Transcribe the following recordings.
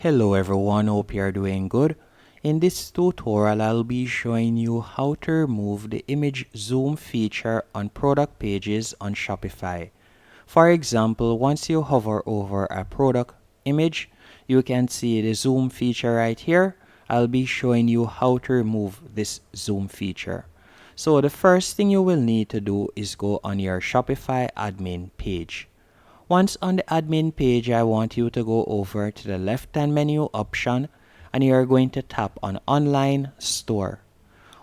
Hello everyone, hope you are doing good. In this tutorial, I'll be showing you how to remove the image zoom feature on product pages on Shopify. For example, once you hover over a product image, you can see the zoom feature right here. I'll be showing you how to remove this zoom feature. So the first thing you will need to do is go on your Shopify admin page. Once on the admin page, I want you to go over to the left-hand menu option and you are going to tap on Online Store.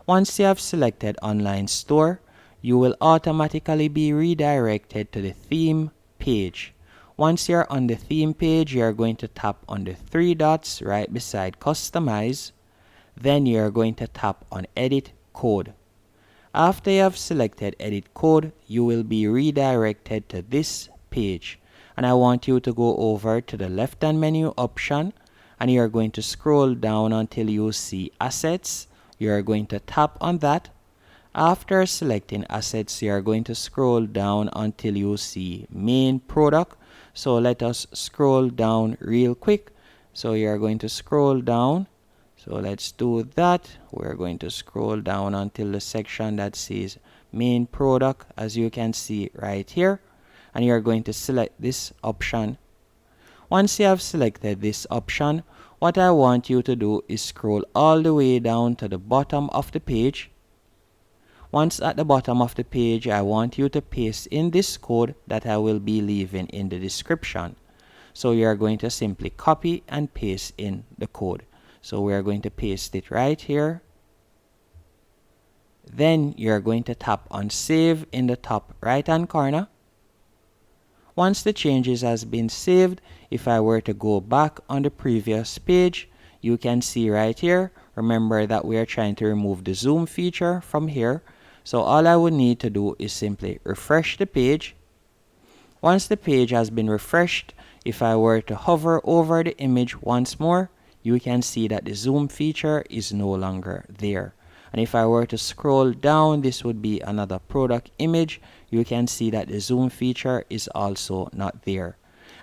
Once you have selected Online Store, you will automatically be redirected to the theme page. Once you're on the theme page, you're going to tap on the three dots right beside Customize. Then you're going to tap on Edit Code. After you have selected Edit Code, you will be redirected to this page. And I want you to go over to the left-hand menu option and you are going to scroll down until you see Assets. You are going to tap on that. After selecting Assets, you are going to scroll down until you see Main Product. So let us scroll down real quick. So you are going to scroll down. So let's do that. We're going to scroll down until the section that says Main Product, as you can see right here. And you're going to select this option. Once you have selected this option, what I want you to do is scroll all the way down to the bottom of the page. Once at the bottom of the page, I want you to paste in this code that I will be leaving in the description. So you are going to simply copy and paste in the code. So we are going to paste it right here. Then you're going to tap on Save in the top right hand corner. Once the changes has been saved, if I were to go back on the previous page, you can see right here. Remember that we are trying to remove the zoom feature from here. So all I would need to do is simply refresh the page. Once the page has been refreshed, if I were to hover over the image once more, you can see that the zoom feature is no longer there. And if I were to scroll down, this would be another product image. You can see that the zoom feature is also not there.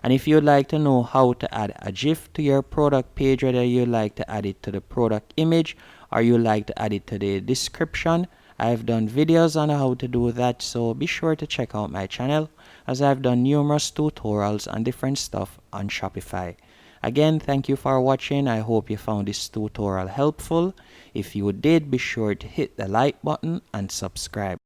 And if you'd like to know how to add a GIF to your product page, whether you like to add it to the product image or you like to add it to the description, I've done videos on how to do that, so be sure to check out my channel as I've done numerous tutorials on different stuff on Shopify. Again, thank you for watching. I hope you found this tutorial helpful. If you did, be sure to hit the like button and subscribe.